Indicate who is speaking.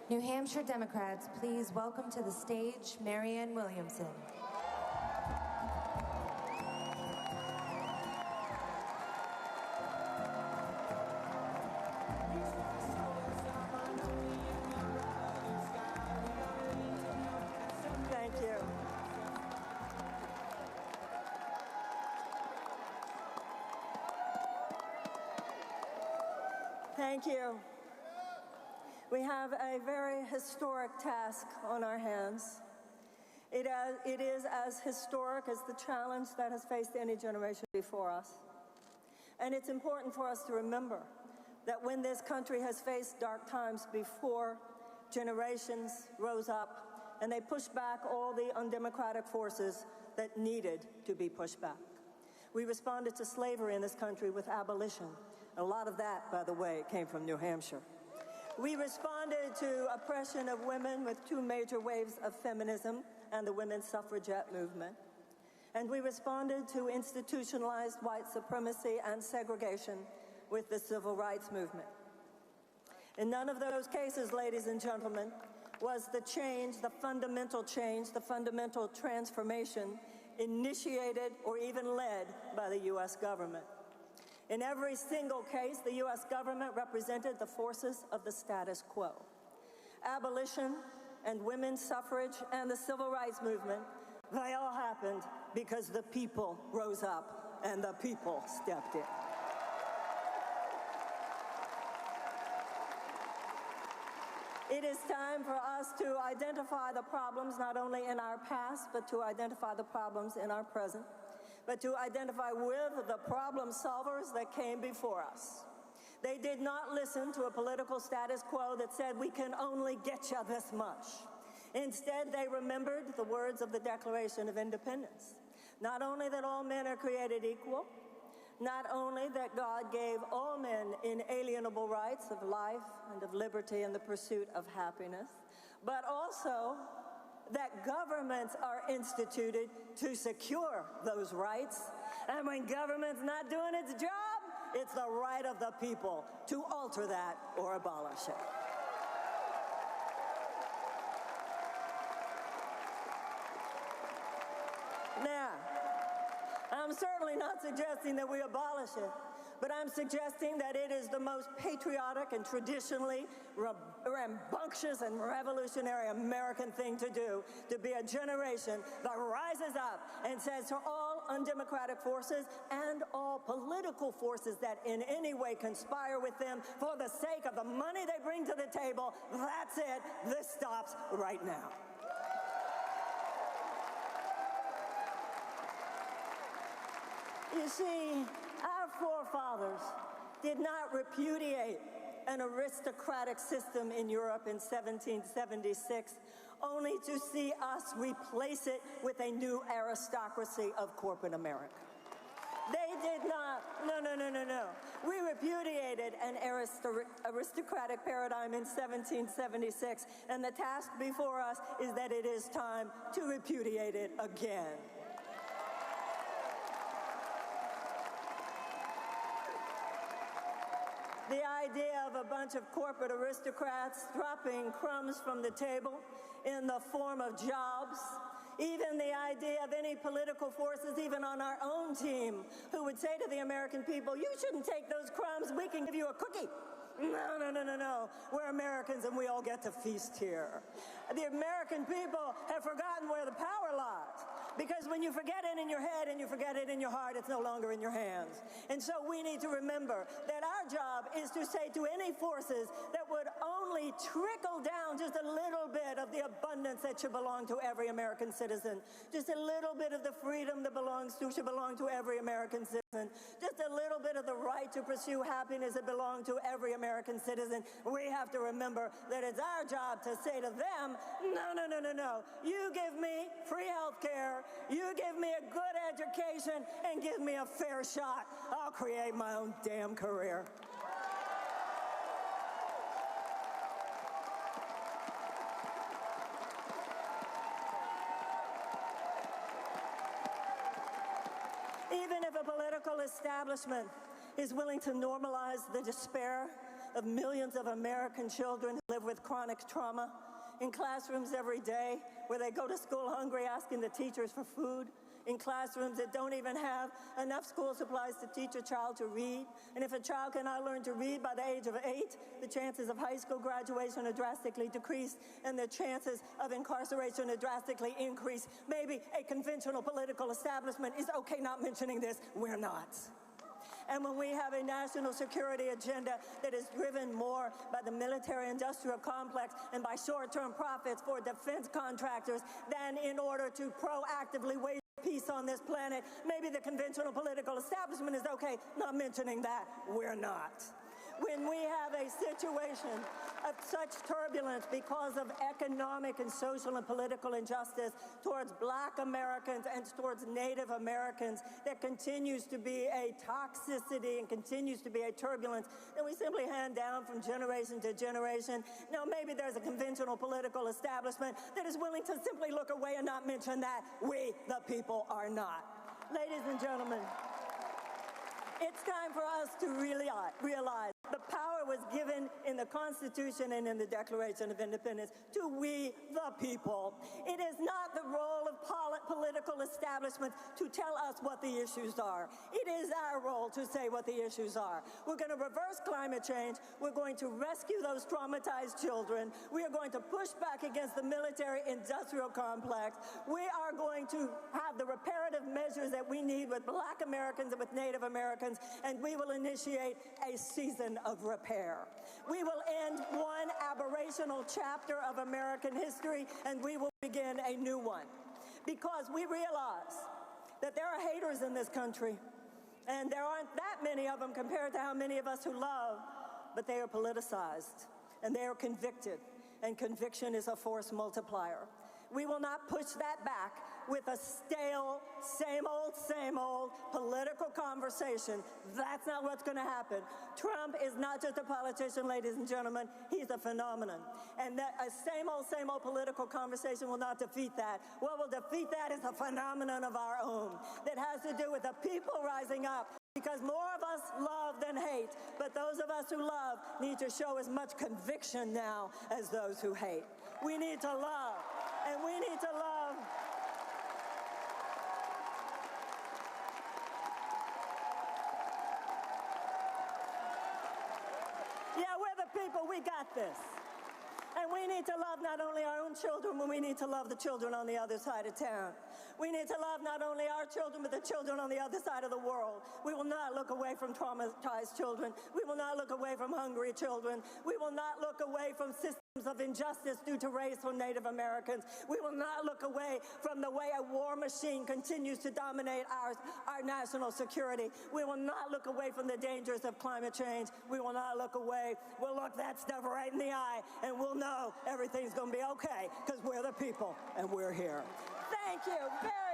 Speaker 1: New Hampshire Democrats, please welcome to the stage Marianne Williamson.
Speaker 2: Thank you. Thank you. We have a very historic task on our hands. It is as historic as the challenge that has faced any generation before us. And it's important for us to remember that when this country has faced dark times before, generations rose up and they pushed back all the undemocratic forces that needed to be pushed back. We responded to slavery in this country with abolition. A lot of that, by the way, came from New Hampshire. We responded to oppression of women with two major waves of feminism and the women's suffragette movement. And we responded to institutionalized white supremacy and segregation with the civil rights movement. In none of those cases, ladies and gentlemen, was the change, the fundamental transformation initiated or even led by the U.S. government. In every single case, the U.S. government represented the forces of the status quo. Abolition and women's suffrage and the civil rights movement, they all happened because the people rose up and the people stepped in. It is time for us to identify the problems not only in our past, but to identify the problems in our present, but to identify with the problem solvers that came before us. They did not listen to a political status quo that said we can only get you this much. Instead, they remembered the words of the Declaration of Independence. Not only that all men are created equal, not only that God gave all men inalienable rights of life and of liberty and the pursuit of happiness, but also that governments are instituted to secure those rights. And when government's not doing its job, it's the right of the people to alter that or abolish it. Now, I'm certainly not suggesting that we abolish it, but I'm suggesting that it is the most patriotic and traditionally rambunctious and revolutionary American thing to do, to be a generation that rises up and says to all undemocratic forces and all political forces that in any way conspire with them for the sake of the money they bring to the table, that's it, this stops right now. You see, our forefathers did not repudiate an aristocratic system in Europe in 1776, only to see us replace it with a new aristocracy of corporate America. They did not. No. We repudiated an aristocratic paradigm in 1776, and the task before us is that it is time to repudiate it again. The idea of a bunch of corporate aristocrats dropping crumbs from the table in the form of jobs, even the idea of any political forces, even on our own team, who would say to the American people, you shouldn't take those crumbs, we can give you a cookie. No. We're Americans and we all get to feast here. The American people have forgotten where the power lies. Because when you forget it in your head and you forget it in your heart, it's no longer in your hands. And so we need to remember that our job is to say to any forces that would only trickle down just a little bit of the abundance that should belong to every American citizen, just a little bit of the freedom that should belong to every American citizen, just a little bit of the right to pursue happiness that belongs to every American citizen. We have to remember that it's our job to say to them, no. You give me free health care, you give me a good education, and give me a fair shot. I'll create my own damn career. Even if a political establishment is willing to normalize the despair of millions of American children who live with chronic trauma, in classrooms every day where they go to school hungry asking the teachers for food, in classrooms that don't even have enough school supplies to teach a child to read. And if a child cannot learn to read by the age of 8, the chances of high school graduation are drastically decreased, and the chances of incarceration are drastically increased. Maybe a conventional political establishment is okay not mentioning this. We're not. And when we have a national security agenda that is driven more by the military-industrial complex and by short-term profits for defense contractors than in order to proactively wage peace on this planet, maybe the conventional political establishment is okay not mentioning that. We're not. When we have a situation of such turbulence because of economic and social and political injustice towards Black Americans and towards Native Americans, there continues to be a toxicity and continues to be a turbulence that we simply hand down from generation to generation. Now, maybe there's a conventional political establishment that is willing to simply look away and not mention that. We, the people, are not. Ladies and gentlemen, it's time for us to really realize the power was given in the Constitution and in the Declaration of Independence to we, the people. It is not the role of political establishments to tell us what the issues are. It is our role to say what the issues are. We're going to reverse climate change. We're going to rescue those traumatized children. We are going to push back against the military-industrial complex. We are going to have the reparative measures that we need with Black Americans and with Native Americans, and we will initiate a season of repair. We will end one aberrational chapter of American history, and we will begin a new one. Because we realize that there are haters in this country, and there aren't that many of them compared to how many of us who love, but they are politicized, and they are convicted, and conviction is a force multiplier. We will not push that back with a stale, same old political conversation. That's not what's going to happen. Trump is not just a politician, ladies and gentlemen. He's a phenomenon. And that a same old political conversation will not defeat that. What will defeat that is a phenomenon of our own that has to do with the people rising up. Because more of us love than hate, but those of us who love need to show as much conviction now as those who hate. We need to love, and we need to love. Yeah, we're the people, we got this. And we need to love not only our own children, but we need to love the children on the other side of town. We need to love not only our children, but the children on the other side of the world. We will not look away from traumatized children. We will not look away from hungry children. We will not look away from systems of injustice due to race or Native Americans. We will not look away from the way a war machine continues to dominate our national security. We will not look away from the dangers of climate change. We will not look away. We'll look that stuff right in the eye, and we'll know everything's going to be okay because we're the people and we're here. Thank you very